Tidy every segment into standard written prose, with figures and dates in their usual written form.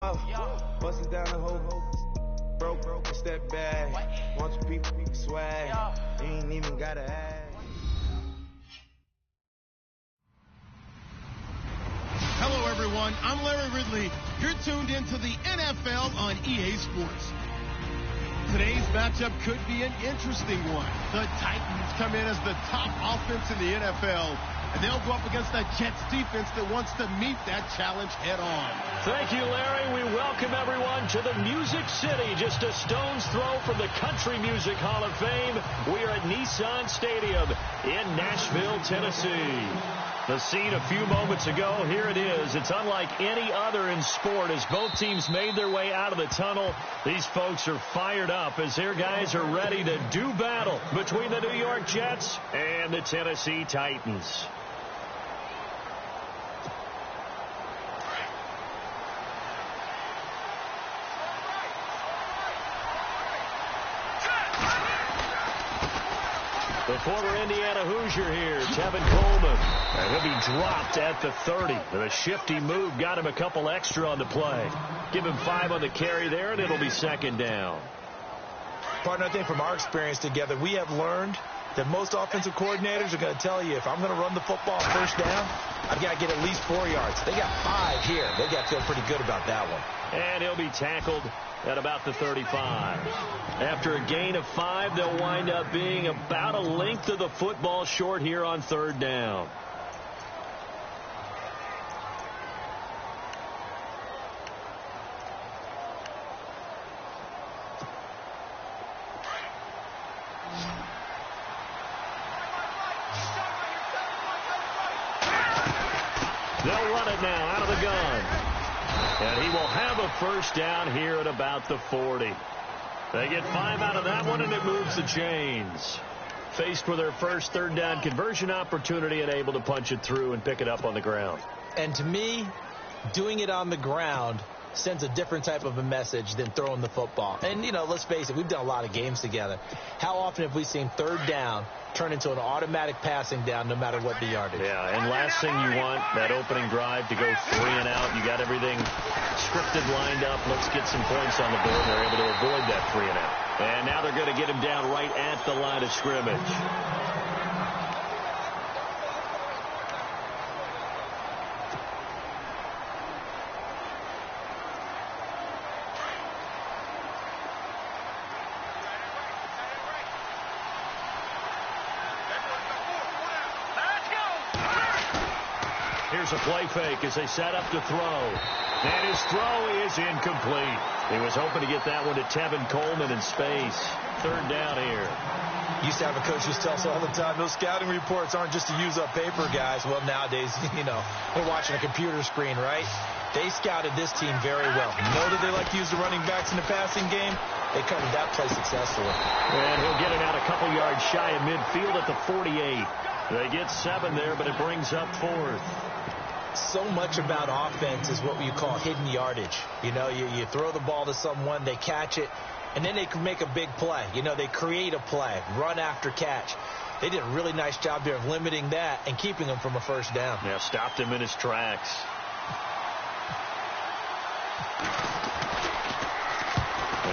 Busting down the whole broke a step back. Want you people swag. You ain't even gotta ask. Hello, everyone. I'm Larry Ridley. You're tuned into the NFL on EA Sports. Today's matchup could be an interesting one. The Titans come in as the top offense in the NFL, and they'll go up against that Jets defense that wants to meet that challenge head on. Thank you, Larry. We welcome everyone to the Music City, just a stone's throw from the Country Music Hall of Fame. We are at Nissan Stadium in Nashville, Tennessee. The scene a few moments ago, here it is. It's unlike any other in sport as both teams made their way out of the tunnel. These folks are fired up as their guys are ready to do battle between the New York Jets and the Tennessee Titans. The former Indiana Hoosier here, Tevin Coleman. And he'll be dropped at the 30. And a shifty move got him a couple extra on the play. Give him 5 on the carry there, and it'll be second down. Partner, I think from our experience together, we have learned that most offensive coordinators are going to tell you, if I'm going to run the football first down, I've got to get at least 4 yards. They got 5 here. They got to feel pretty good about that one. And he'll be tackled at about the 35. After a gain of 5, they'll wind up being about a length of the football short here on third down. They'll run it now out of the gun. And he will have a first down here at about the 40. They get 5 out of that one, and it moves the chains. Faced with their first third down conversion opportunity and able to punch it through and pick it up on the ground. And to me, doing it on the ground sends a different type of a message than throwing the football. And, you know, let's face it, we've done a lot of games together. How often have we seen third down turn into an automatic passing down no matter what the yardage? Yeah, and last thing you want, that opening drive to go 3 and out. You got everything scripted, lined up. Let's get some points on the board. They're able to avoid that 3 and out. And now they're going to get him down right at the line of scrimmage. Here's a play fake as they set up to throw. And his throw is incomplete. He was hoping to get that one to Tevin Coleman in space. Third down here. Used to have a coach who tells us all the time, those scouting reports aren't just to use up paper, guys. Well, nowadays, you know, we're watching a computer screen, right? They scouted this team very well. Know that they like to use the running backs in the passing game. They covered that play successfully. And he'll get it out a couple yards shy of midfield at the 48. They get 7 there, but it brings up 4th. So much about offense is what you call hidden yardage. You know, you throw the ball to someone, they catch it, and then they can make a big play. You know, they create a play, run after catch. They did a really nice job there of limiting that and keeping him from a first down. Yeah, stopped him in his tracks.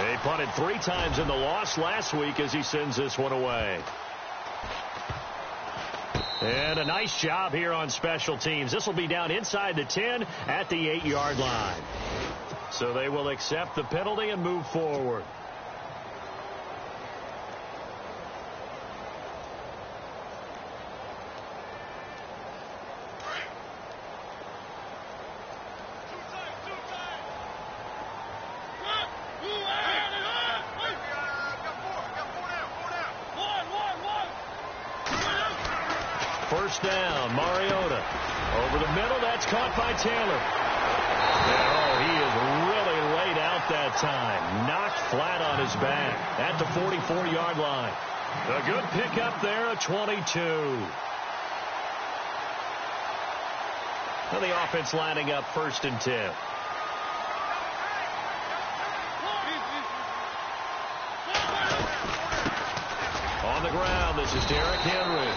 He punted 3 times in the loss last week as he sends this one away. And a nice job here on special teams. This will be down inside the 10 at the 8-yard line. So they will accept the penalty and move forward. First down, Mariota. Over the middle, that's caught by Taylor. And, he is really laid out that time. Knocked flat on his back at the 44-yard line. A good pickup there, a 22. And the offense lining up 1st and 10. On the ground, this is Derrick Henry.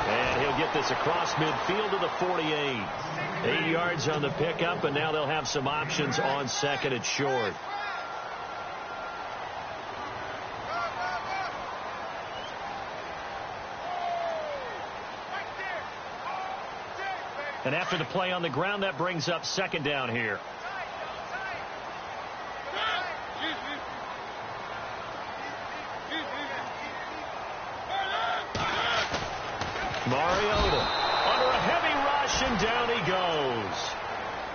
And he'll get this across midfield to the 48. 8 yards on the pickup, and now they'll have some options on second and short. And after the play on the ground, that brings up second down here. Mariota under a heavy rush, and down he goes.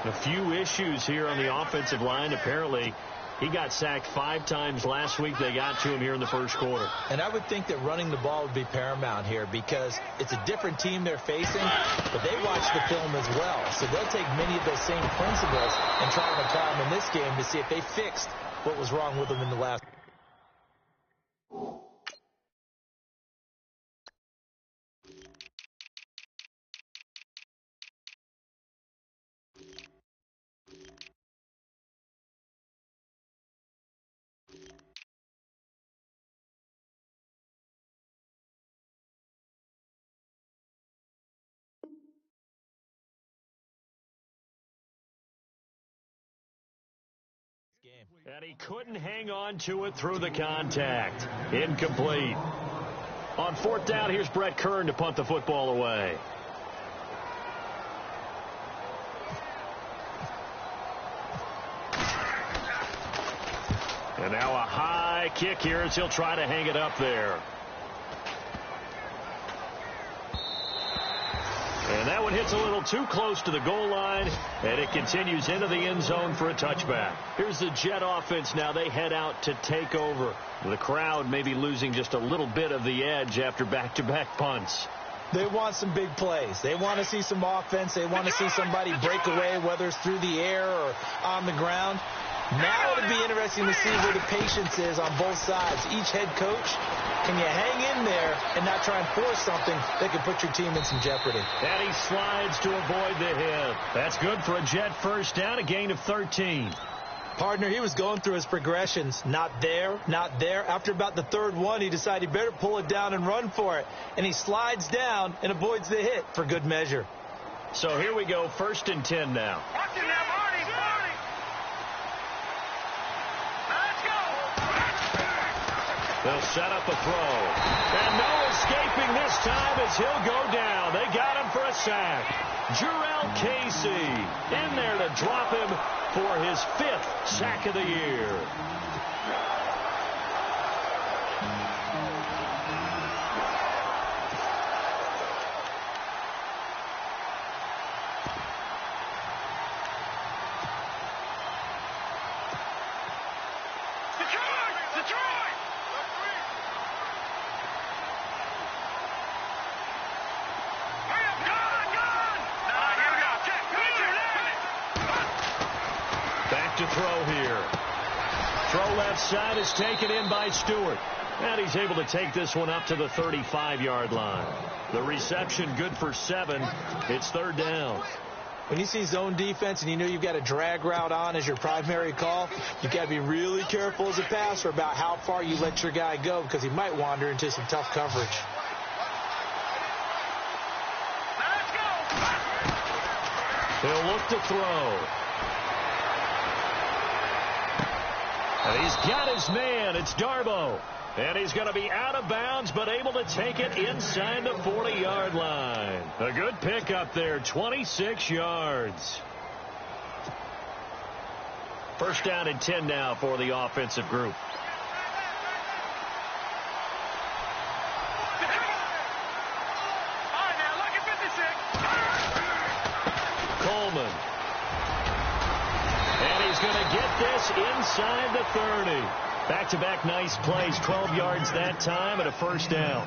A few issues here on the offensive line. Apparently, he got sacked 5 times last week. They got to him here in the first quarter. And I would think that running the ball would be paramount here because it's a different team they're facing, but they watch the film as well. So they'll take many of those same principles and try to apply them in this game to see if they fixed what was wrong with them in the last. And he couldn't hang on to it through the contact. Incomplete. On 4th down, here's Brett Kern to punt the football away. And now a high kick here as he'll try to hang it up there. And that one hits a little too close to the goal line, and it continues into the end zone for a touchback. Here's the Jet offense now. They head out to take over. The crowd may be losing just a little bit of the edge after back-to-back punts. They want some big plays. They want to see some offense. They want to see somebody break away, whether it's through the air or on the ground. Now it'll be interesting to see where the patience is on both sides. Each head coach, can you hang in there and not try and force something that could put your team in some jeopardy? And he slides to avoid the hit. That's good for a Jet first down, a gain of 13. Partner, he was going through his progressions. Not there, not there. After about the 3rd one, he decided he better pull it down and run for it. And he slides down and avoids the hit for good measure. So here we go, 1st and 10 now. They'll set up a throw. And no escaping this time as he'll go down. They got him for a sack. Jarrell Casey in there to drop him for his 5th sack of the year. To throw here. Throw left side is taken in by Stewart. And he's able to take this one up to the 35-yard line. The reception good for 7. It's 3rd down. When you see zone defense and you know you've got a drag route on as your primary call, you've got to be really careful as a passer about how far you let your guy go because he might wander into some tough coverage. He'll look to throw. And he's got his man. It's Darbo. And he's going to be out of bounds, but able to take it inside the 40-yard line. A good pickup there, 26 yards. 1st down and 10 now for the offensive group. Coleman. And he's going to get this inside the 30. Back-to-back nice plays, 12 yards that time and a 1st down.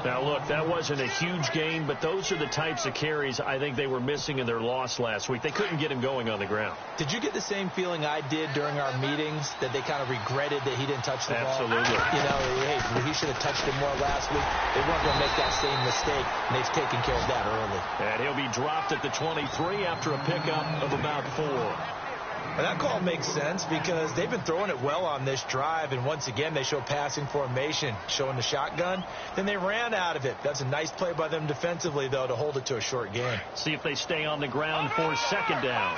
Now, look, that wasn't a huge gain, but those are the types of carries I think they were missing in their loss last week. They couldn't get him going on the ground. Did you get the same feeling I did during our meetings, that they kind of regretted that he didn't touch the ball? Absolutely. You know, hey, he should have touched it more last week. They weren't going to make that same mistake, and they've taken care of that early. And he'll be dropped at the 23 after a pickup of about 4. And that call makes sense because they've been throwing it well on this drive, and once again they show passing formation, showing the shotgun. Then they ran out of it. That's a nice play by them defensively, though, to hold it to a short game. See if they stay on the ground for second down.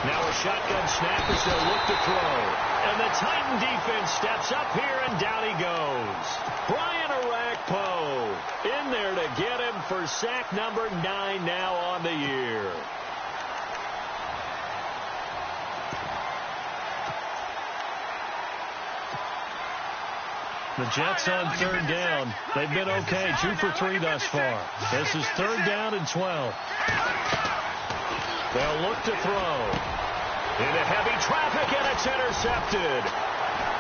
Now a shotgun snap as they'll look to throw. And the Titan defense steps up here, and down he goes. Brian Arakpo in there to get him for sack number 9 now on the year. The Jets on third down. They've been okay, 2 for 3 thus far. This is third down and 12. They'll look to throw. Into heavy traffic, and it's intercepted.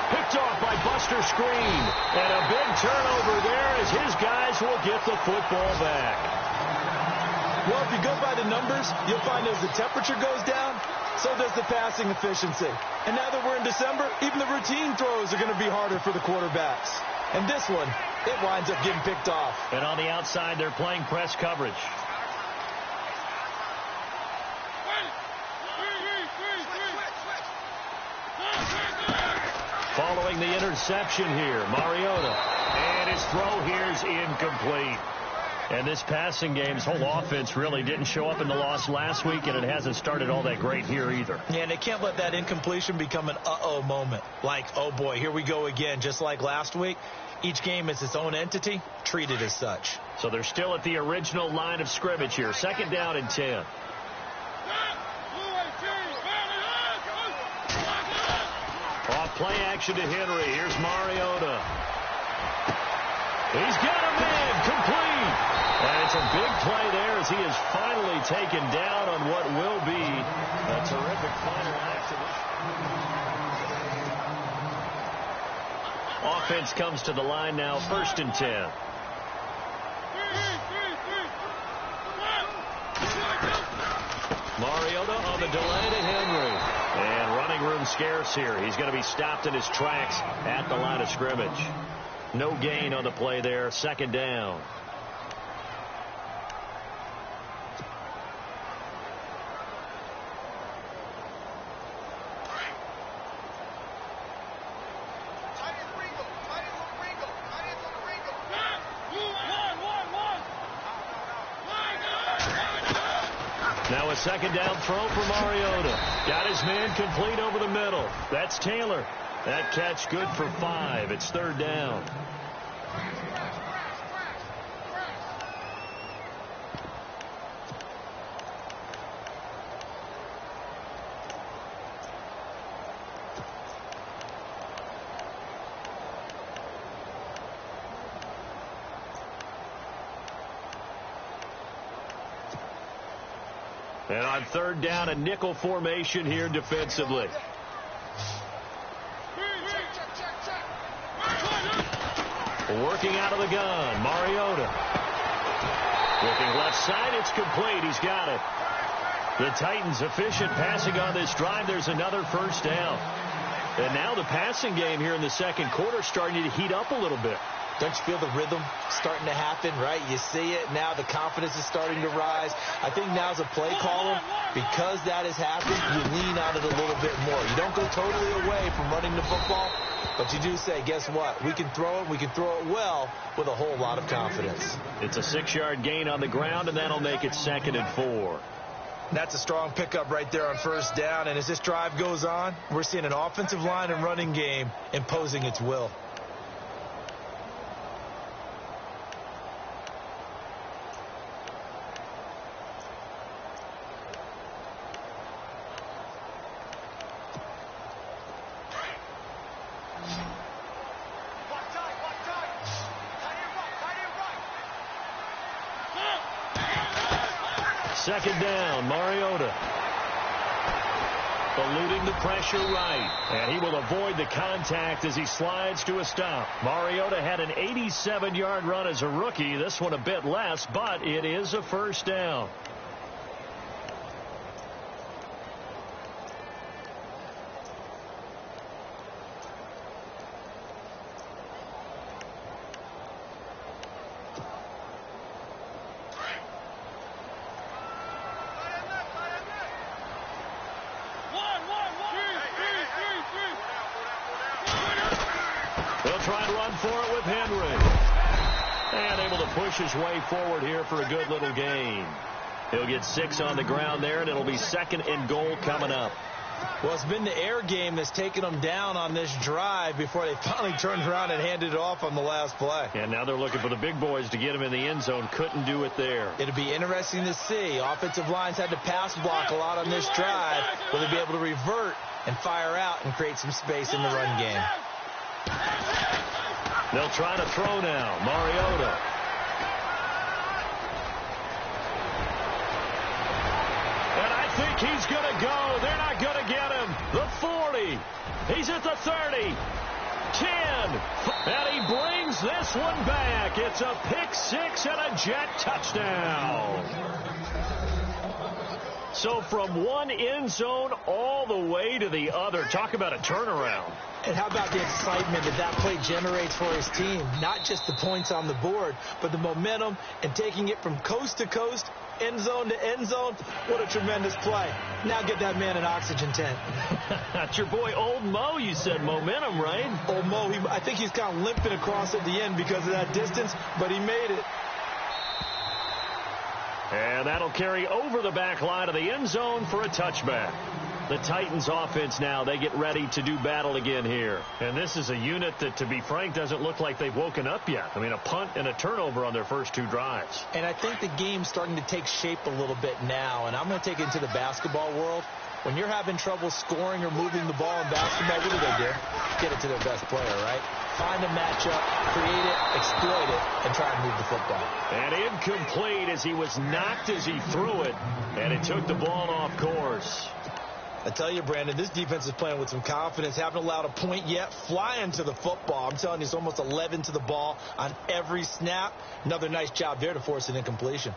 Picked off by Buster Screen. And a big turnover there as his guys will get the football back. Well, if you go by the numbers, you'll find as the temperature goes down, so does the passing efficiency. And now that we're in December, even the routine throws are going to be harder for the quarterbacks. And this one, it winds up getting picked off. And on the outside, they're playing press coverage. Following the interception here, Mariota. And his throw here is incomplete. And this passing game's whole offense really didn't show up in the loss last week, and it hasn't started all that great here either. Yeah, and they can't let that incompletion become an uh-oh moment. Like, oh boy, here we go again, just like last week. Each game is its own entity, treated as such. So they're still at the original line of scrimmage here. Second down and 10. Off play action to Henry. Here's Mariota. He's got him in. Complete. And it's a big play there as he is finally taken down on what will be a terrific final act of this. Offense comes to the line now, first and 10. Mariota on the delay to Henry. And running room scarce here. He's going to be stopped in his tracks at the line of scrimmage. No gain on the play there. Second down. Now a second down throw for Mariota. Got his man complete over the middle. That's Taylor. That catch good for 5. It's third down. And on third down, a nickel formation here defensively. Working out of the gun, Mariota. Looking left side, it's complete. He's got it. The Titans efficient passing on this drive. There's another first down. And now the passing game here in the second quarter starting to heat up a little bit. Don't you feel the rhythm starting to happen, right? You see it. Now the confidence is starting to rise. I think now's a play caller. Because that has happened, you lean on it a little bit more. You don't go totally away from running the football, but you do say, guess what? We can throw it. We can throw it well with a whole lot of confidence. It's a 6-yard gain on the ground, and that'll make it second and 4. That's a strong pickup right there on first down. And as this drive goes on, we're seeing an offensive line and running game imposing its will. Second down, Mariota. Eluding the pressure right. And he will avoid the contact as he slides to a stop. Mariota had an 87-yard run as a rookie. This one a bit less, but it is a first down. run for it with Henry. And able to push his way forward here for a good little gain. He'll get 6 on the ground there, and it'll be 2nd and goal coming up. Well, it's been the air game that's taken them down on this drive before they finally turned around and handed it off on the last play. And now they're looking for the big boys to get him in the end zone. Couldn't do it there. It'll be interesting to see. Offensive lines had to pass block a lot on this drive. Will they be able to revert and fire out and create some space in the run game? They'll try to throw now. Mariota. And I think he's going to go. They're not going to get him. The 40. He's at the 30. 10. And he brings this one back. It's a pick 6 and a Jet touchdown. So from one end zone all the way to the other. Talk about a turnaround. And how about the excitement that play generates for his team? Not just the points on the board, but the momentum and taking it from coast to coast, end zone to end zone. What a tremendous play. Now get that man an oxygen tent. That's your boy Old Mo. You said momentum, right? Old Mo, I think he's kind of limping across at the end because of that distance, but he made it. And that'll carry over the back line of the end zone for a touchback. The Titans offense now, they get ready to do battle again here. And this is a unit that, to be frank, doesn't look like they've woken up yet. I mean, a punt and a turnover on their first 2 drives. And I think the game's starting to take shape a little bit now. And I'm going to take it into the basketball world. When you're having trouble scoring or moving the ball in basketball, what do? Get it to their best player, right? Find a matchup, create it, exploit it, and try and move the football. And incomplete as he was knocked as he threw it. And it took the ball off course. I tell you, Brandon, this defense is playing with some confidence. Haven't allowed a point yet. Flying to the football. I'm telling you, it's almost 11 to the ball on every snap. Another nice job there to force an incompletion.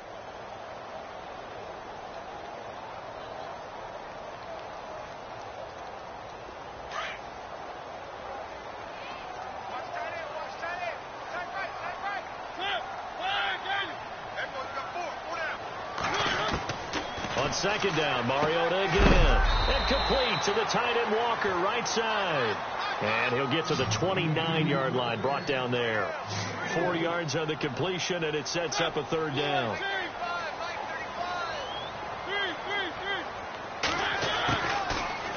On 2nd down, Mariota again. And complete to the tight end Walker, right side. And he'll get to the 29-yard line, brought down there. 4 yards on the completion, and it sets up a 3rd down.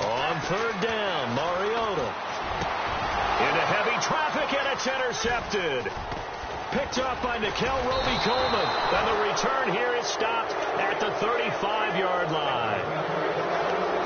On 3rd down, Mariota. Into heavy traffic, and it's intercepted. Picked off by Nickel Roby-Coleman. And the return here is stopped at the 35-yard line.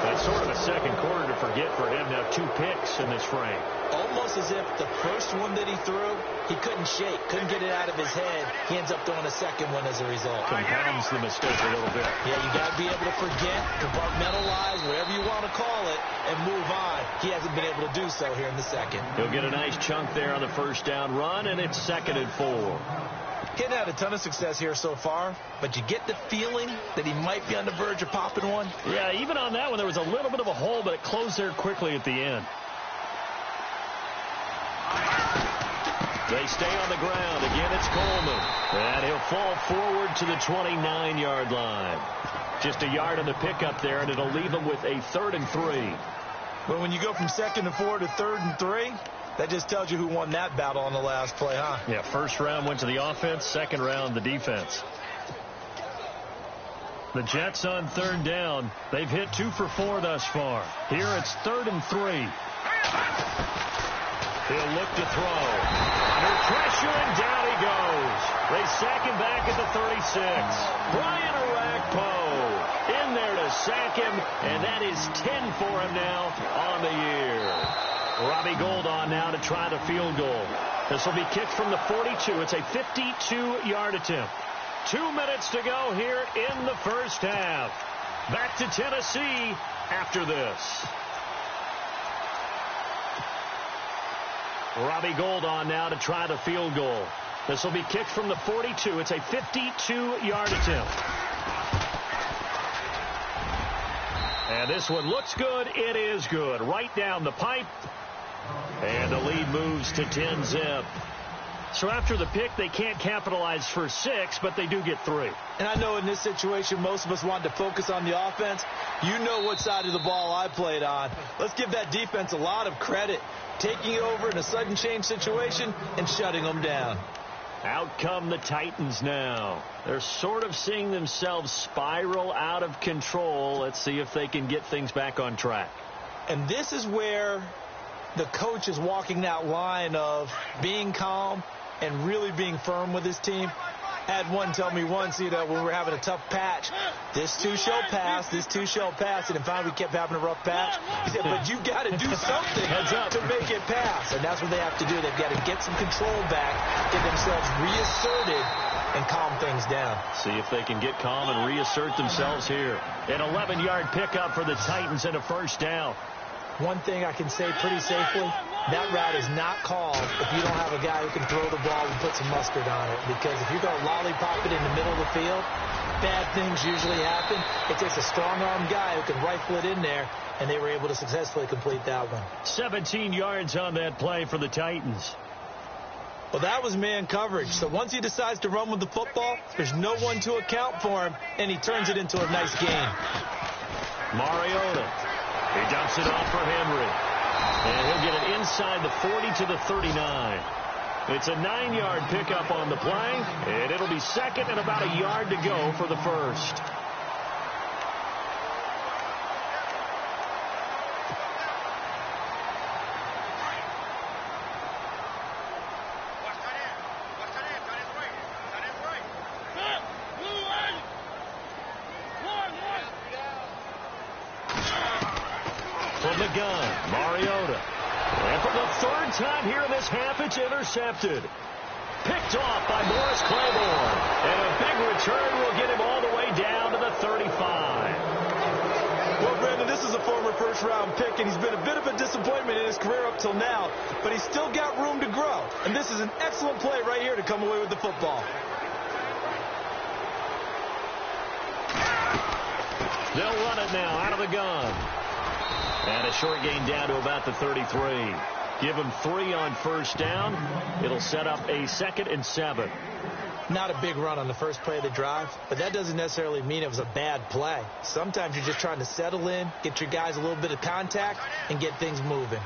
That's sort of a second quarter to forget for him. Now 2 picks in this frame. Almost as if the first one that he threw, he couldn't shake, couldn't get it out of his head. He ends up throwing a second one as a result. Compounds the mistake a little bit. Yeah, you got to be able to forget, compartmentalize, whatever you want to call it, and move on. He hasn't been able to do so here in the second. He'll get a nice chunk there on the 1st down run, and it's 2nd and 4. Hadn't had a ton of success here so far, but you get the feeling that he might be on the verge of popping one. Yeah, even on that one, there was a little bit of a hole, but it closed there quickly at the end. They stay on the ground. Again, it's Coleman. And he'll fall forward to the 29-yard line. Just a yard on the pickup there, and it'll leave him with a 3rd and 3. But when you go from 2nd and 4 to 3rd and 3, that just tells you who won that battle on the last play, huh? Yeah, 1st round went to the offense, 2nd round the defense. The Jets on 3rd down. They've hit 2 for 4 thus far. Here it's 3rd and 3. He'll look to throw. Under pressure, and down he goes. They sack him back at the 36. Brian Orakpo in there to sack him, and that is 10 for him now on the year. Robbie Gould on now to try the field goal. This will be kicked from the 42. It's a 52-yard attempt. 2 minutes to go here in the 1st half. Back to Tennessee after this. Robbie Gould on now to try the field goal. This will be kicked from the 42. It's a 52-yard attempt. And this one looks good. It is good. Right down the pipe. And the lead moves to 10-zip. So after the pick, they can't capitalize for 6, but they do get 3. And I know in this situation, most of us wanted to focus on the offense. You know what side of the ball I played on. Let's give that defense a lot of credit, taking it over in a sudden change situation and shutting them down. Out come the Titans now. They're sort of seeing themselves spiral out of control. Let's see if they can get things back on track. And this is where the coach is walking that line of being calm and really being firm with his team. I had one tell me once, when we were having a tough patch, this too shall pass, this too shall pass, and then finally we kept having a rough patch. He said, but you've got to do something to make it pass, and that's what they have to do. They've got to get some control back, get themselves reasserted, and calm things down. See if they can get calm and reassert themselves here. An 11-yard pickup for the Titans and a first down. One thing I can say pretty safely, that route is not called if you don't have a guy who can throw the ball and put some mustard on it. Because if you're going to lollipop it in the middle of the field, bad things usually happen. It takes a strong-armed guy who can rifle it in there, and they were able to successfully complete that one. 17 yards on that play for the Titans. Well, that was man coverage. So once he decides to run with the football, there's no one to account for him, and he turns it into a nice gain. Mariota. He dumps it off for Henry. And he'll get it inside the 40 to the 39. It's a 9-yard pickup on the play, and it'll be second and about a yard to go for the first. From the gun, Mariota. And for the third time here in this half, it's intercepted. Picked off by Morris Claiborne. And a big return will get him all the way down to the 35. Well, Brandon, this is a former first-round pick, and he's been a bit of a disappointment in his career up till now. But he's still got room to grow. And this is an excellent play right here to come away with the football. They'll run it now out of the gun. And a short gain down to about the 33. Give them 3 on first down. It'll set up a 2nd and 7. Not a big run on the first play of the drive, but that doesn't necessarily mean it was a bad play. Sometimes you're just trying to settle in, get your guys a little bit of contact, and get things moving.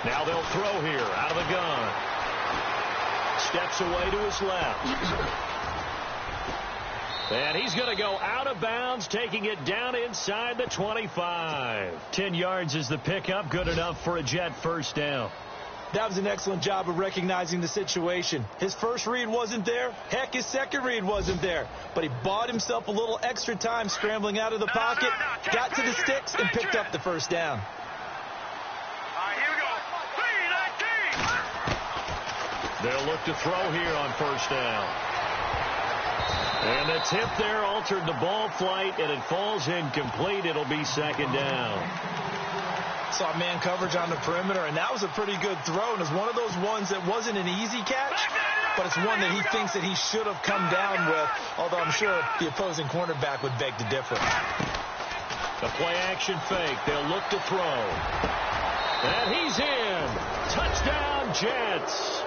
Now they'll throw here out of the gun. Steps away to his left. And he's going to go out of bounds, taking it down inside the 25. 10 yards is the pickup, good enough for a Jet first down. That was an excellent job of recognizing the situation. His first read wasn't there. Heck, his second read wasn't there. But he bought himself a little extra time scrambling out of the pocket, got to the sticks, and picked up the first down. They'll look to throw here on first down. And the tip there altered the ball flight, and it falls incomplete. It'll be 2nd down. Saw man coverage on the perimeter, and that was a pretty good throw. And it's one of those ones that wasn't an easy catch, but it's one that he thinks that he should have come down with, although I'm sure the opposing cornerback would beg to differ. The play-action fake. They'll look to throw. And he's in. Touchdown, Jets.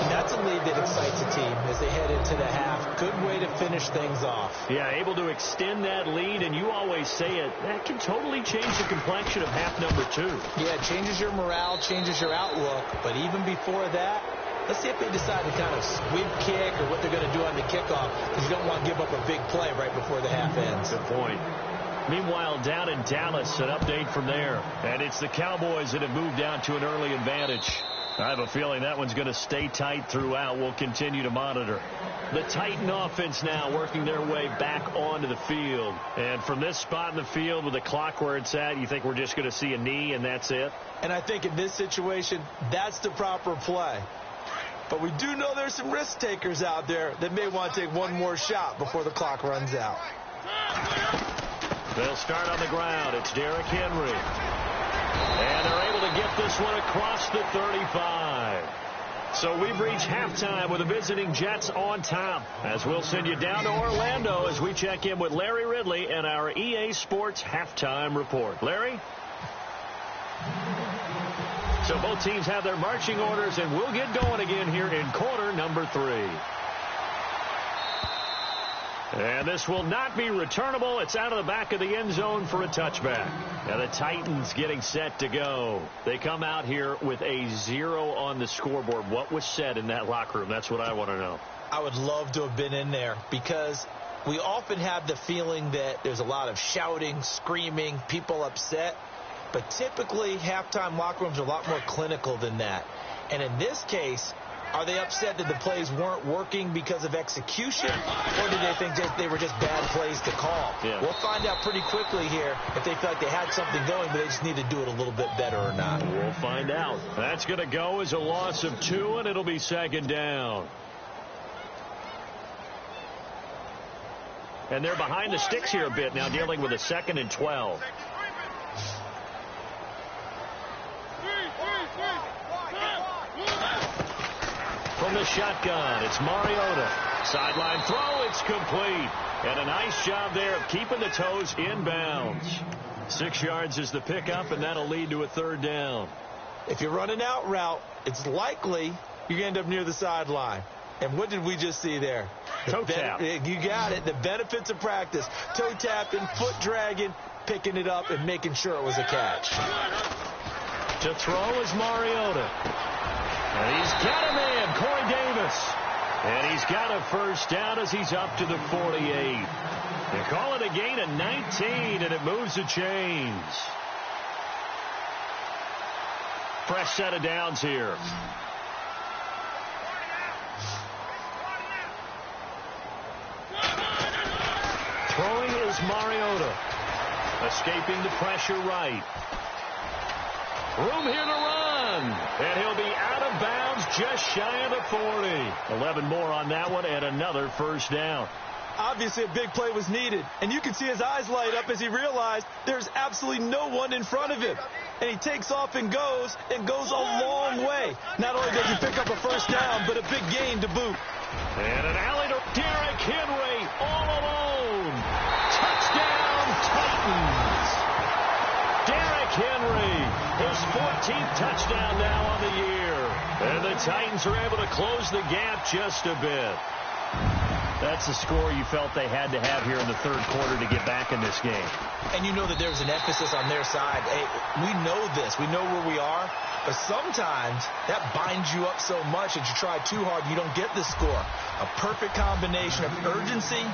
And that's a lead that excites a team as they head into the half. Good way to finish things off. Yeah, able to extend that lead, and you always say it, that can totally change the complexion of half number 2. Yeah, it changes your morale, changes your outlook. But even before that, let's see if they decide to kind of squib kick or what they're going to do on the kickoff, because you don't want to give up a big play right before the half ends. Good point. Meanwhile, down in Dallas, an update from there. And it's the Cowboys that have moved down to an early advantage. I have a feeling that one's going to stay tight throughout. We'll continue to monitor. The Titan offense now working their way back onto the field. And from this spot in the field with the clock where it's at, you think we're just going to see a knee and that's it? And I think in this situation, that's the proper play. But we do know there's some risk takers out there that may want to take one more shot before the clock runs out. They'll start on the ground. It's Derrick Henry. And they're able to get this one across the 35. So we've reached halftime with the visiting Jets on top. As we'll send you down to Orlando as we check in with Larry Ridley and our EA Sports halftime report. Larry? So both teams have their marching orders, and we'll get going again here in quarter number 3. And this will not be returnable. It's out of the back of the end zone for a touchback. And the Titans getting set to go. They come out here with a 0 on the scoreboard. What was said in that locker room? That's what I want to know. I would love to have been in there because we often have the feeling that there's a lot of shouting, screaming, people upset. But typically, halftime locker rooms are a lot more clinical than that. And in this case, are they upset that the plays weren't working because of execution, or did they think they were just bad plays to call? Yeah. We'll find out pretty quickly here if they feel like they had something going, but they just need to do it a little bit better or not. We'll find out. That's going to go as a loss of 2, and it'll be second down. And they're behind the sticks here a bit now, dealing with a 2nd and 12. From the shotgun, it's Mariota. Sideline throw, it's complete. And a nice job there of keeping the toes in bounds. 6 yards is the pickup, and that'll lead to a 3rd down. If you're running out route, it's likely you're going to end up near the sideline. And what did we just see there? Toe tap. You got it. The benefits of practice. Toe tapping, foot dragging, picking it up, and making sure it was a catch. To throw is Mariota. And he's got him in, Corey Davis. And he's got a 1st down as he's up to the 48. They call it a gain of 19, and it moves the chains. Fresh set of downs here. Throwing is Mariota. Escaping the pressure right. Room here to run. And he'll be out of bounds just shy of the 40. 11 more on that one and another 1st down. Obviously, a big play was needed. And you can see his eyes light up as he realized there's absolutely no one in front of him. And he takes off and goes a long way. Not only does he pick up a 1st down, but a big gain to boot. And an alley to Derrick Henry all alone. Touchdown, Titans. Derrick Henry, his 14th touchdown now on the year. And the Titans are able to close the gap just a bit. That's the score you felt they had to have here in the 3rd quarter to get back in this game. And you know that there's an emphasis on their side. Hey, we know this. We know where we are. But sometimes that binds you up so much that you try too hard, you don't get the score. A perfect combination of urgency,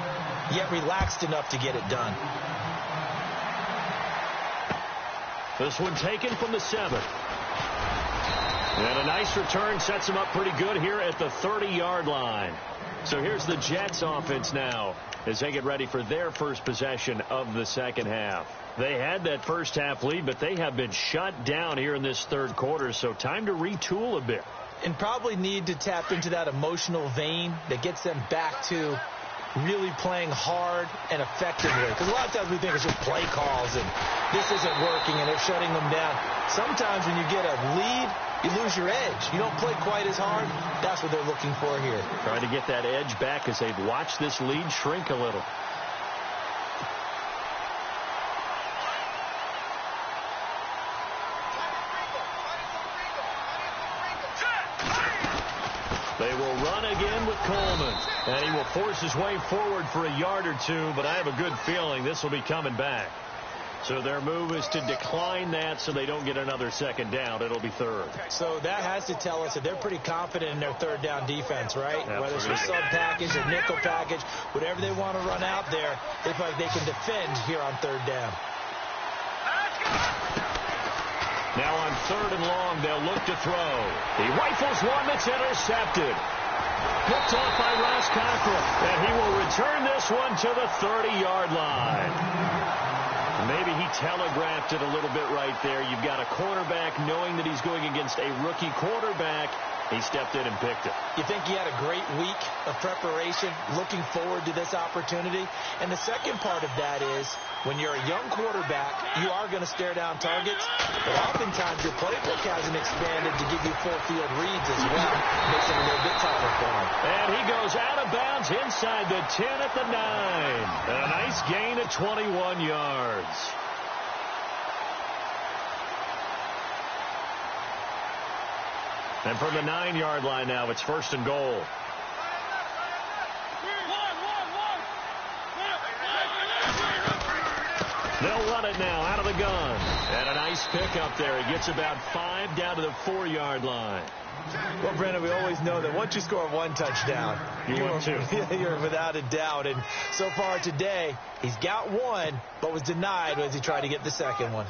yet relaxed enough to get it done. This one taken from the 7. And a nice return sets them up pretty good here at the 30-yard line. So here's the Jets offense now as they get ready for their first possession of the 2nd half. They had that 1st half lead, but they have been shut down here in this 3rd quarter, so time to retool a bit. And probably need to tap into that emotional vein that gets them back to really playing hard and effectively. Because a lot of times we think it's just play calls and this isn't working and they're shutting them down. Sometimes when you get a lead, you lose your edge. You don't play quite as hard. That's what they're looking for here. Trying to get that edge back as they've watched this lead shrink a little. They will run again with Coleman. And he will force his way forward for a yard or 2, but I have a good feeling this will be coming back. So their move is to decline that so they don't get another 2nd down. It'll be 3rd. So that has to tell us that they're pretty confident in their 3rd down defense, right? Absolutely. Whether it's a sub package or nickel package, whatever they want to run out there, they feel like they can defend here on 3rd down. Now on 3rd and long, they'll look to throw. He rifles one that's intercepted. Picked off by Ross Cockrell. And he will return this one to the 30-yard line. Maybe he telegraphed it a little bit right there. You've got a quarterback knowing that he's going against a rookie quarterback. He stepped in and picked it. You think he had a great week of preparation, looking forward to this opportunity? And the second part of that is, when you're a young quarterback, you are going to stare down targets, but oftentimes your playbook hasn't expanded to give you full field reads as well. Makes it a little bit tougher for him. And he goes out of bounds inside the 10 at the 9. And a nice gain of 21 yards. And from the 9-yard line now, it's 1st and goal. They'll run it now out of the gun. And a nice pick up there. He gets about 5 down to the 4-yard line. Well, Brandon, we always know that once you score 1 touchdown, you're without a doubt. And so far today, he's got 1, but was denied as he tried to get the second one.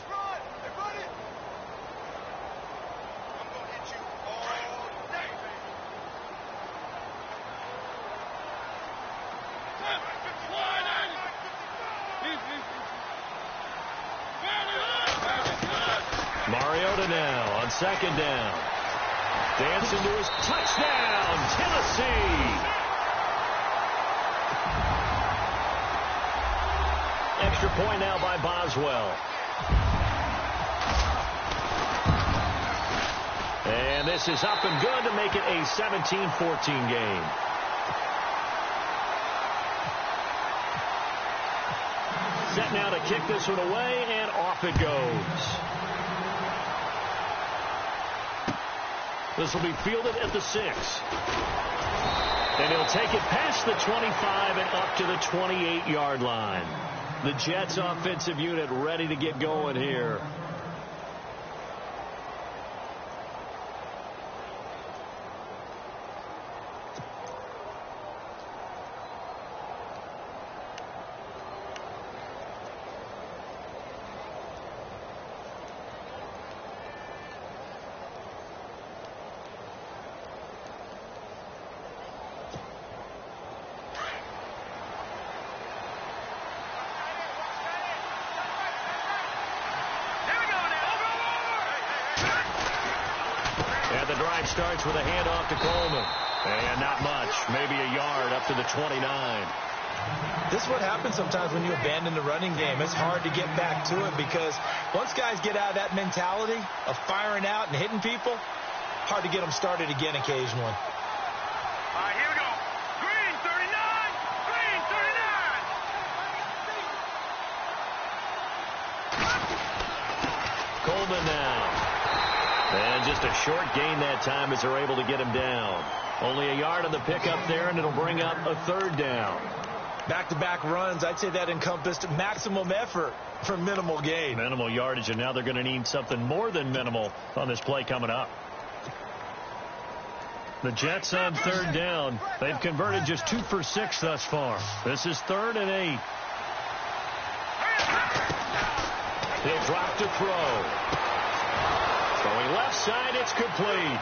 Mariota now on 2nd down. Dancing to his touchdown, Tennessee. Extra point now by Boswell. And this is up and good to make it a 17-14 game. Set now to kick this one away, and off it goes. This will be fielded at the 6. And he'll take it past the 25 and up to the 28-yard line. The Jets offensive unit ready to get going here. The drive starts with a handoff to Coleman. And not much. Maybe a yard up to the 29. This is what happens sometimes when you abandon the running game. It's hard to get back to it because once guys get out of that mentality of firing out and hitting people, hard to get them started again occasionally. All right, here we go. Green 39. Green 39. Coleman now. And just a short gain that time as they're able to get him down. Only a yard on the pickup there, and it'll bring up a 3rd down. Back-to-back runs, I'd say that encompassed maximum effort for minimal gain. Minimal yardage, and now they're going to need something more than minimal on this play coming up. The Jets on 3rd down. They've converted just 2 for 6 thus far. This is 3rd and 8. He'll drop to throw. Going left side, it's complete.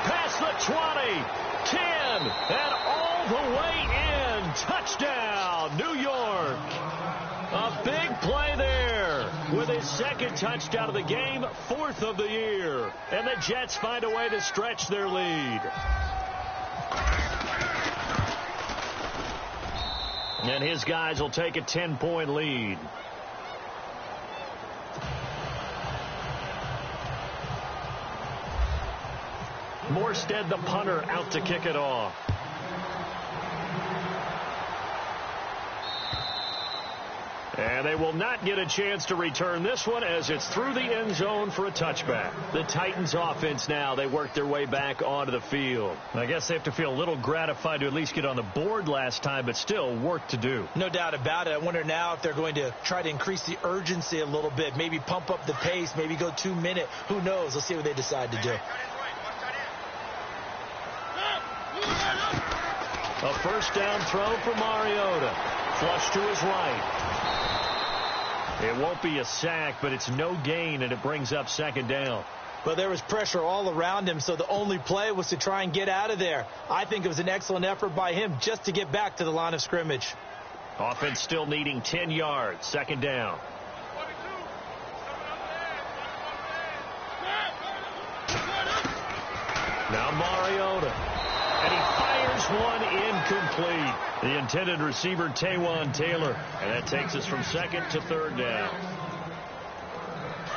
Past the 20, 10, and all the way in. Touchdown, New York. A big play there with his 2nd touchdown of the game, 4th of the year. And the Jets find a way to stretch their lead. And his guys will take a 10-point lead. Morstead, the punter, out to kick it off. And they will not get a chance to return this one as it's through the end zone for a touchback. The Titans offense now, they work their way back onto the field. I guess they have to feel a little gratified to at least get on the board last time, but still work to do. No doubt about it. I wonder now if they're going to try to increase the urgency a little bit, maybe pump up the pace, maybe go 2-minute. Who knows? Let's see what they decide to do. A 1st down throw for Mariota. Flush to his right. It won't be a sack, but it's no gain, and it brings up 2nd down. Well, there was pressure all around him, so the only play was to try and get out of there. I think it was an excellent effort by him just to get back to the line of scrimmage. Offense still needing 10 yards. 2nd down. Now Mariota. And he fires one incomplete. The intended receiver, Taywan Taylor. And that takes us from second to third down.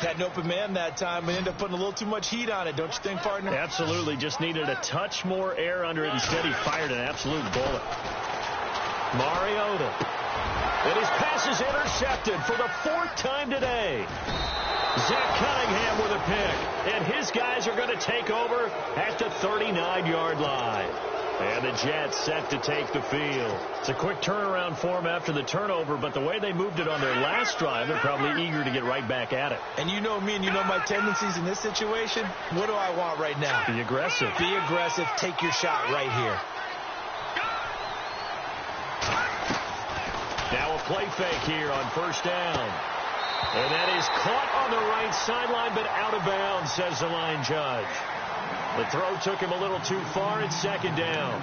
Had an open man that time and ended up putting a little too much heat on it, don't you think, partner? Absolutely. Just needed a touch more air under it. Instead, he fired an absolute bullet. Mariota. And his pass is intercepted for the 4th time today. Zach Cunningham with a pick. And his guys are going to take over at the 39-yard line. And the Jets set to take the field. It's a quick turnaround for them after the turnover, but the way they moved it on their last drive, they're probably eager to get right back at it. And you know me and you know my tendencies in this situation. What do I want right now? Be aggressive. Be aggressive. Take your shot right here. Now a play fake here on first down. And that is caught on the right sideline, but out of bounds, says the line judge. The throw took him a little too far. It's second down.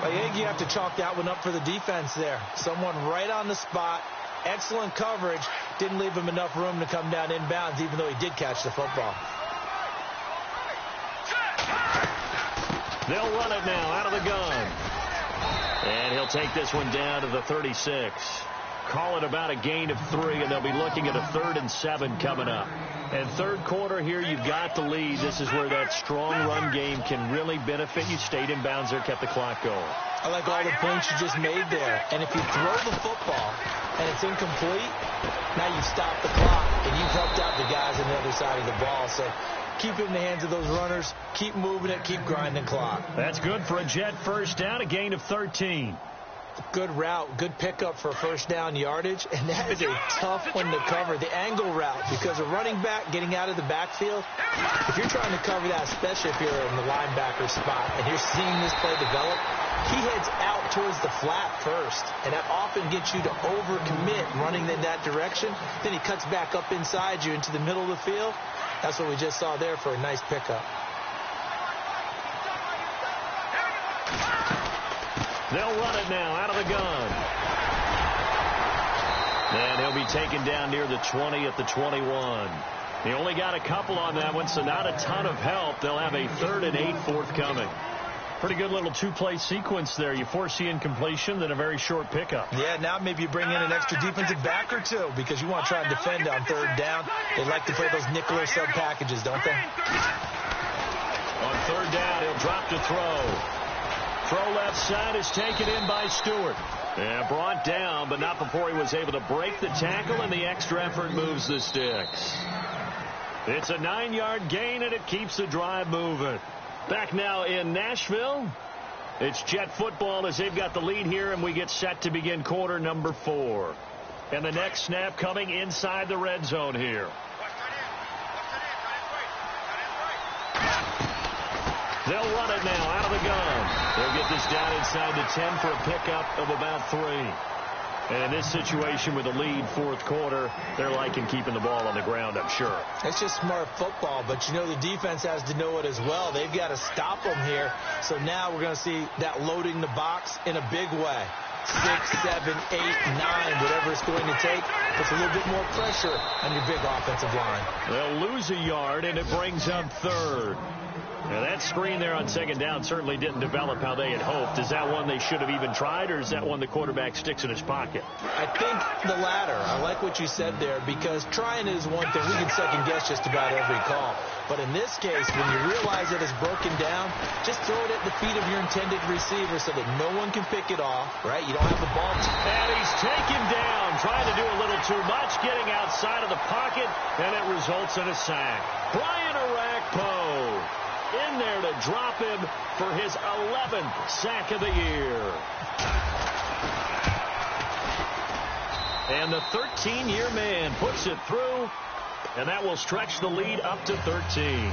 I think you have to chalk that one up for the defense there. Someone right on the spot. Excellent coverage. Didn't leave him enough room to come down inbounds, even though he did catch the football. They'll run it now out of the gun. And he'll take this one down to the 36. Call it about a gain of 3, and they'll be looking at a 3rd and 7 coming up. And third quarter here, you've got the lead. This is where that strong run game can really benefit you. Stayed in bounds there, kept the clock going. I like all the points you just made there. And if you throw the football and it's incomplete, now you've stopped the clock and you've helped out the guys on the other side of the ball. So keep it in the hands of those runners. Keep moving it. Keep grinding clock. That's good for a Jet first down, a gain of 13. Good route, good pickup for first down yardage, and that is a tough one to cover, the angle route, because a running back getting out of the backfield, if you're trying to cover that, especially if you're in the linebacker spot, and you're seeing this play develop, he heads out towards the flat first, and that often gets you to overcommit running in that direction. Then he cuts back up inside you into the middle of the field. That's what we just saw there for a nice pickup. They'll run it now out of the gun. And he'll be taken down near the 20 at the 21. He only got a couple on that one, so not a ton of help. They'll have a 3rd and 8 forthcoming. Pretty good little two-play sequence there. You force the incompletion, then a very short pickup. Yeah, now maybe you bring in an extra defensive back or two because you want to try and defend on 3rd down. They like to play those nickel or sub packages, don't they? On 3rd down, he'll drop to throw. Throw left side is taken in by Stewart. Yeah, brought down, but not before he was able to break the tackle, and the extra effort moves the sticks. It's a 9-yard gain, and it keeps the drive moving. Back now in Nashville. It's Jet football as they've got the lead here, and we get set to begin quarter number 4. And the next snap coming inside the red zone here. They'll run it now out of the gun. They'll get this down inside the 10 for a pickup of about 3. And in this situation with a lead fourth quarter, they're liking keeping the ball on the ground, I'm sure. It's just smart football, but you know the defense has to know it as well. They've got to stop them here. So now we're going to see that loading the box in a big way. 6, 7, 8, 9, whatever it's going to take. Puts a little bit more pressure on your big offensive line. They'll lose a yard, and it brings up 3rd. Now, that screen there on 2nd down certainly didn't develop how they had hoped. Is that one they should have even tried, or is that one the quarterback sticks in his pocket? I think the latter. I like what you said there, because trying is one thing. We can second-guess just about every call. But in this case, when you realize that it's broken down, just throw it at the feet of your intended receiver so that no one can pick it off, right? You don't have the ball. And he's taken down, trying to do a little too much, getting outside of the pocket, and it results in a sack. Brian Orakpo in there to drop him for his 11th sack of the year. And the 13-year man puts it through, and that will stretch the lead up to 13.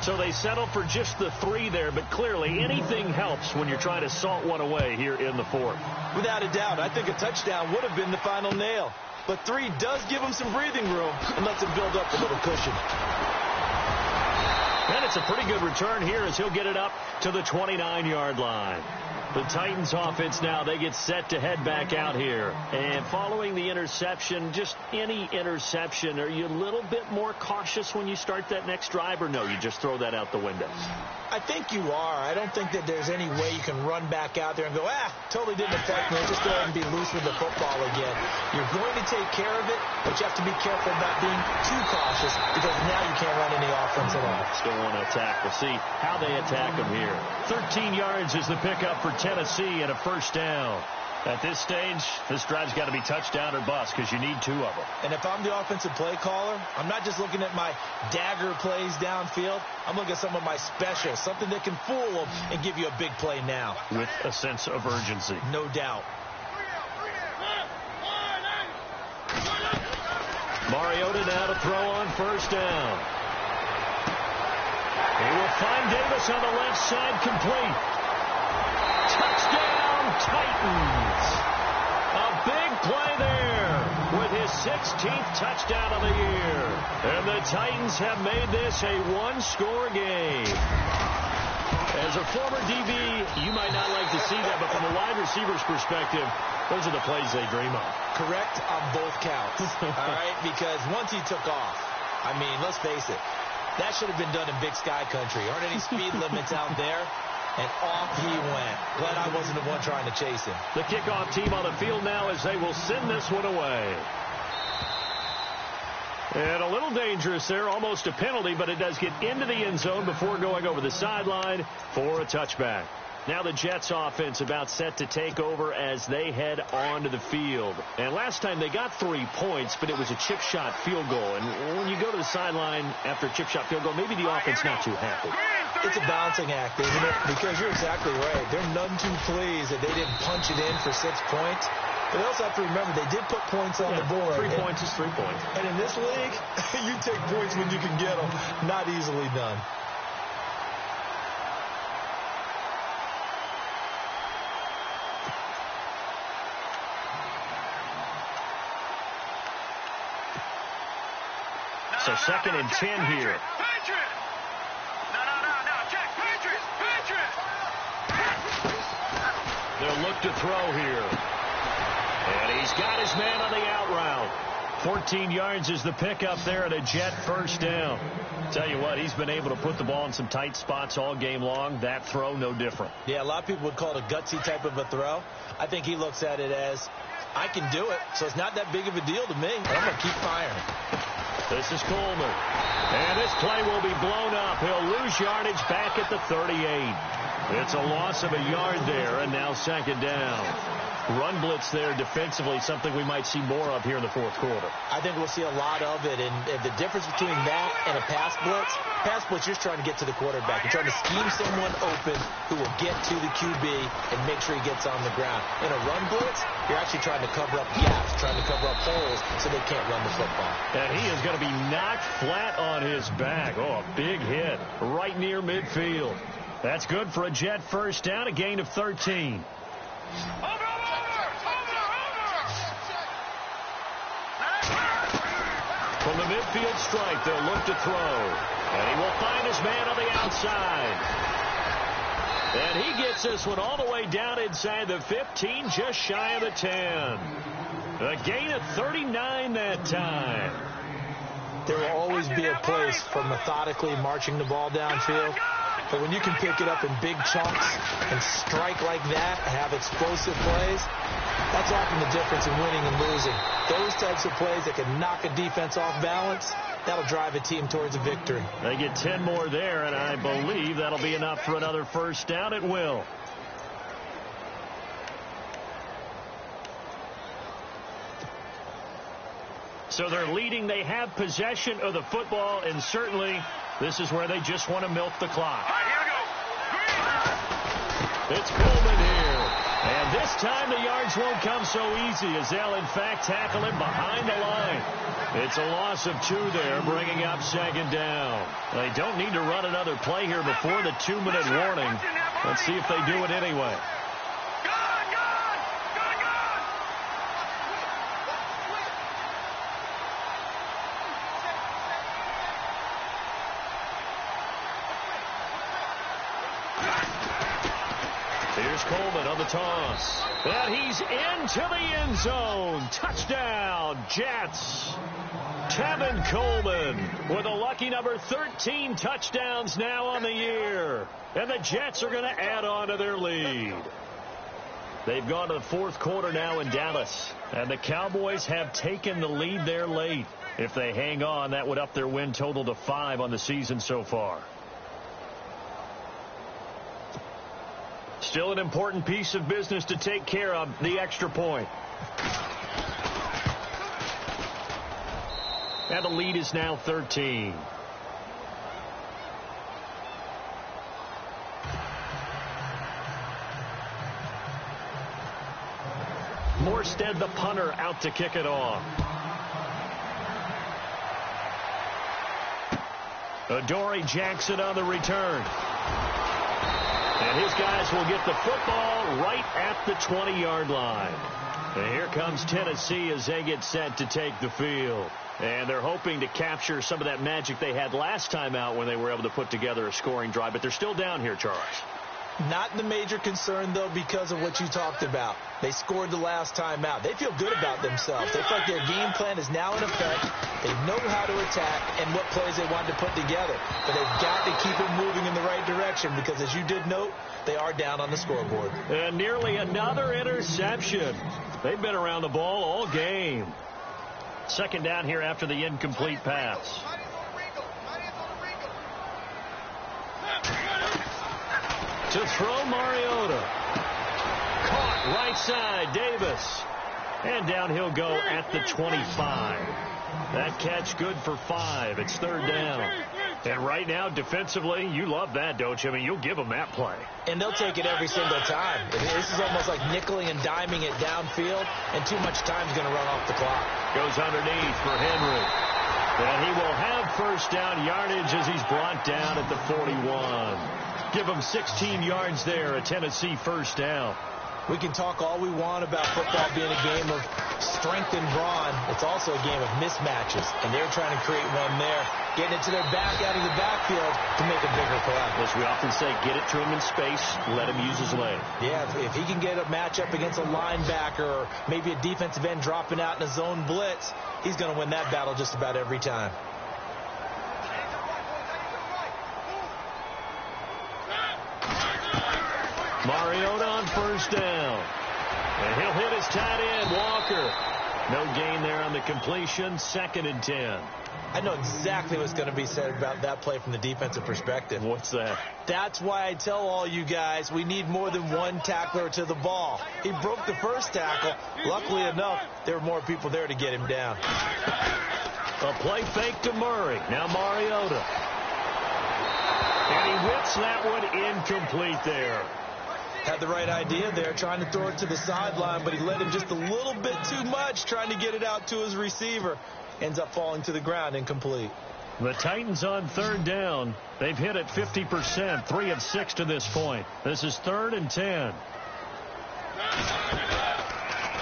So they settle for just the 3 there, but clearly anything helps when you're trying to salt one away here in the 4th. Without a doubt, I think a touchdown would have been the final nail. But 3 does give him some breathing room and lets him build up a little cushion. And it's a pretty good return here as he'll get it up to the 29-yard line. The Titans offense now, they get set to head back out here. And following the interception, just any interception, are you a little bit more cautious when you start that next drive, or no, you just throw that out the window? I think you are. I don't think that there's any way you can run back out there and go, totally didn't affect me. Just go ahead and be loose with the football again. You're going to take care of it, but you have to be careful about being too cautious because now you can't run any offense at all. Still want to attack. We'll see how they attack them here. 13 yards is the pickup for Tennessee and a first down. At this stage, this drive's got to be touchdown or bust because you need 2 of them. And if I'm the offensive play caller, I'm not just looking at my dagger plays downfield. I'm looking at some of my specials, something that can fool them and give you a big play now. With a sense of urgency. No doubt. Mariota now to throw on first down. He will find Davis on the left side, complete. Touchdown, Titans. A big play there with his 16th touchdown of the year. And the Titans have made this a one-score game. As a former DB, you might not like to see that, but from a wide receiver's perspective, those are the plays they dream of. Correct on both counts, all right? Because once he took off, I mean, let's face it, that should have been done in Big Sky Country. Aren't any speed limits out there? And off he went. Glad I wasn't the one trying to chase him. The kickoff team on the field now as they will send this one away. And a little dangerous there, almost a penalty, but it does get into the end zone before going over the sideline for a touchback. Now the Jets offense about set to take over as they head onto the field. And last time they got 3 points, but it was a chip shot field goal. And when you go to the sideline after a chip shot field goal, maybe the offense not too happy. It's a balancing act, isn't it? Because you're exactly right. They're none too pleased that they didn't punch it in for 6 points. But they also have to remember they did put points on the board. 3 points is 3 points. And in this league, you take points when you can get them. Not easily done. So 2nd and 10 here. They'll look to throw here. And he's got his man on the out route. 14 yards is the pickup there at a Jet first down. Tell you what, he's been able to put the ball in some tight spots all game long. That throw, no different. Yeah, a lot of people would call it a gutsy type of a throw. I think he looks at it as, I can do it, so it's not that big of a deal to me. I'm going to keep firing. This is Coleman. And this play will be blown up. He'll lose yardage back at the 38. It's a loss of a yard there, and now 2nd down. Run blitz there defensively, something we might see more of here in the 4th quarter. I think we'll see a lot of it, and the difference between that and a pass blitz, you're just trying to get to the quarterback. You're trying to scheme someone open who will get to the QB and make sure he gets on the ground. In a run blitz, you're actually trying to cover up gaps, trying to cover up holes so they can't run the football. And he is going to be knocked flat on his back. Oh, a big hit right near midfield. That's good for a Jet first down, a gain of 13. From the midfield stripe, they'll look to throw. And he will find his man on the outside. And he gets this one all the way down inside the 15, just shy of the 10. A gain of 39 that time. There will always be a place for methodically marching the ball downfield. But when you can pick it up in big chunks and strike like that, have explosive plays, that's often the difference in winning and losing. Those types of plays that can knock a defense off balance, that'll drive a team towards a victory. They get 10 more there, and I believe that'll be enough for another first down. It will. So they're leading. They have possession of the football, and certainly this is where they just want to milk the clock. All right, here we go. It's Coleman here. And this time the yards won't come so easy as they'll, in fact, tackle him behind the line. It's a loss of 2 there, bringing up 2nd down. They don't need to run another play here before the 2-minute warning. Let's see if they do it anyway. Here's Coleman on the toss. And he's into the end zone. Touchdown, Jets. Tevin Coleman with a lucky number 13 touchdowns now on the year. And the Jets are going to add on to their lead. They've gone to the fourth quarter now in Dallas. And the Cowboys have taken the lead there late. If they hang on, that would up their win total to 5 on the season so far. Still an important piece of business to take care of, the extra point. And the lead is now 13. Morstead, the punter, out to kick it off. Adoree Jackson on the return. And his guys will get the football right at the 20-yard line. And here comes Tennessee as they get set to take the field. And they're hoping to capture some of that magic they had last time out when they were able to put together a scoring drive. But they're still down here, Charles. Not the major concern, though, because of what you talked about. They scored the last time out. They feel good about themselves. They feel like their game plan is now in effect. They know how to attack and what plays they want to put together. But they've got to keep it moving in the right direction because, as you did note, they are down on the scoreboard. And nearly another interception. They've been around the ball all game. Second down here after the incomplete pass. To throw, Mariota. Caught right side, Davis. And down he'll go at the 25. That catch good for 5. It's third down. And right now, defensively, you love that, don't you? I mean, you'll give them that play. And they'll take it every single time. This is almost like nickeling and diming it downfield, and too much time's going to run off the clock. Goes underneath for Henry. And he will have first down yardage as he's brought down at the 41. Give him 16 yards there, a Tennessee first down. We can talk all we want about football being a game of strength and brawn. It's also a game of mismatches, and they're trying to create one there, getting it to their back out of the backfield to make a bigger play. As we often say, get it to him in space, let him use his leg. Yeah, if he can get a matchup against a linebacker or maybe a defensive end dropping out in a zone blitz, he's going to win that battle just about every time. Mariota on first down. And he'll hit his tight end, Walker. No gain there on the completion. 2nd and 10. I know exactly what's going to be said about that play from the defensive perspective. What's that? That's why I tell all you guys we need more than one tackler to the ball. He broke the first tackle. Luckily enough, there were more people there to get him down. A play fake to Murray. Now Mariota. And he whips that one incomplete there. Had the right idea there, trying to throw it to the sideline, but he led him just a little bit too much, trying to get it out to his receiver. Ends up falling to the ground, incomplete. The Titans on third down. They've hit it 50%, 3 of 6 to this point. This is 3rd and 10.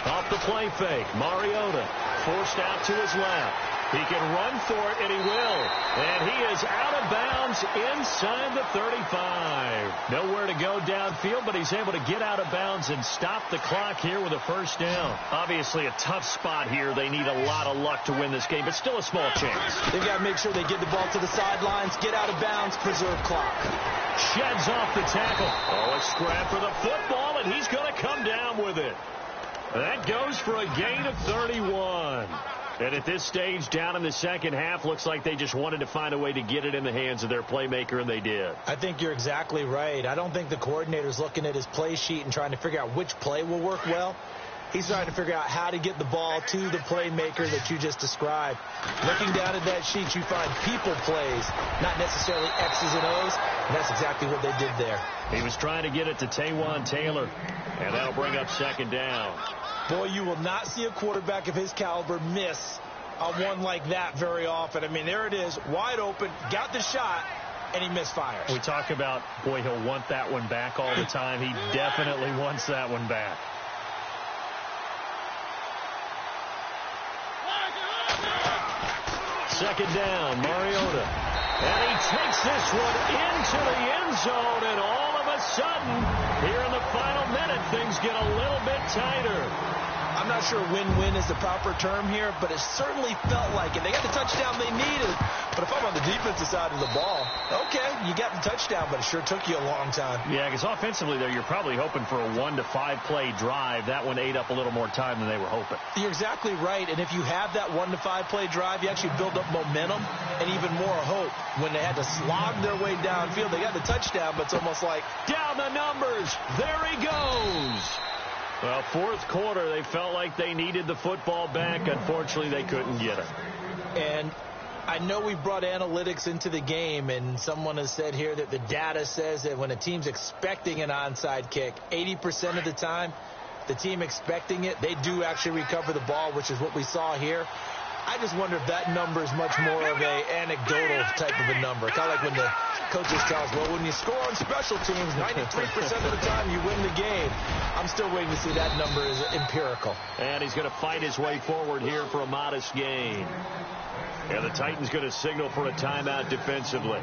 Off the play fake, Mariota forced out to his left. He can run for it, and he will. And he is out of bounds inside the 35. Nowhere to go downfield, but he's able to get out of bounds and stop the clock here with a first down. Obviously a tough spot here. They need a lot of luck to win this game, but still a small chance. They've got to make sure they get the ball to the sidelines, get out of bounds, preserve clock. Sheds off the tackle. Oh, a scrap for the football, and he's going to come down with it. That goes for a gain of 31. And at this stage, down in the second half, looks like they just wanted to find a way to get it in the hands of their playmaker, and they did. I think you're exactly right. I don't think the coordinator's looking at his play sheet and trying to figure out which play will work well. He's trying to figure out how to get the ball to the playmaker that you just described. Looking down at that sheet, you find people plays, not necessarily X's and O's, and that's exactly what they did there. He was trying to get it to Taywan Taylor, and that'll bring up second down. Boy, you will not see a quarterback of his caliber miss on one like that very often. I mean, there it is, wide open, got the shot, and he misfires. We talk about, boy, he'll want that one back all the time. He definitely wants that one back. Second down, Mariota. And he takes this one into the end zone, and all of a sudden, here in the final minute, things get a little bit tighter. I'm not sure win-win is the proper term here, but it certainly felt like it. They got the touchdown they needed, but if I'm on the defensive side of the ball, okay, you got the touchdown, but it sure took you a long time. Yeah, because offensively there, you're probably hoping for a 1 to 5 play drive. That one ate up a little more time than they were hoping. You're exactly right, and if you have that 1 to 5 play drive, you actually build up momentum and even more hope. When they had to slog their way downfield, they got the touchdown, but it's almost like down the numbers. There he goes. Well, fourth quarter, they felt like they needed the football back. Unfortunately, they couldn't get it. And I know we brought analytics into the game, and someone has said here that the data says that when a team's expecting an onside kick, 80% of the time, the team expecting it, they do actually recover the ball, which is what we saw here. I just wonder if that number is much more of a anecdotal type of a number. Kind of like when the coaches tell us, well, when you score on special teams, 93% of the time you win the game. I'm still waiting to see that number is empirical. And he's going to fight his way forward here for a modest gain. And the Titans going to signal for a timeout defensively.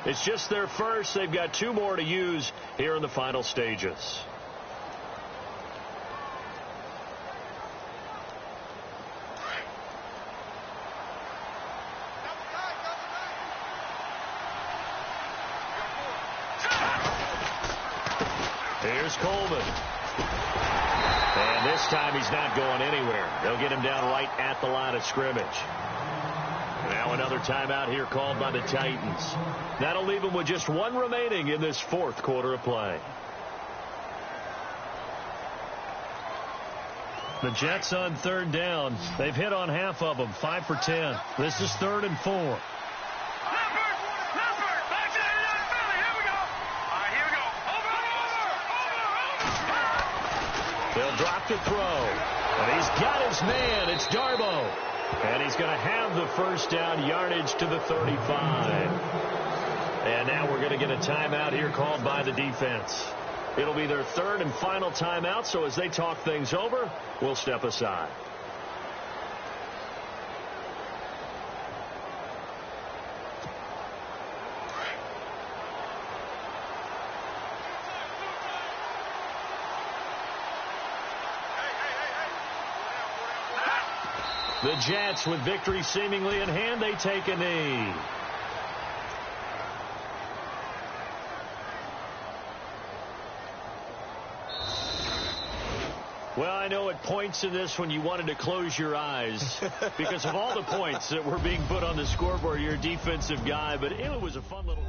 It's just their first. They've got 2 more to use here in the final stages. Here's Coleman. And this time he's not going anywhere. They'll get him down right at the line of scrimmage. Now another timeout here called by the Titans. That'll leave them with just 1 remaining in this fourth quarter of play. The Jets on 3rd down. They've hit on half of them, 5 for 10. This is 3rd and 4. They'll drop to throw. And he's got his man. It's Darbo. And he's going to have the first down, yardage to the 35. And now we're going to get a timeout here called by the defense. It'll be their 3rd and final timeout, so as they talk things over, we'll step aside. The Jets, with victory seemingly in hand, they take a knee. Well, I know at points in this when you wanted to close your eyes because of all the points that were being put on the scoreboard. You're a defensive guy, but it was a fun little...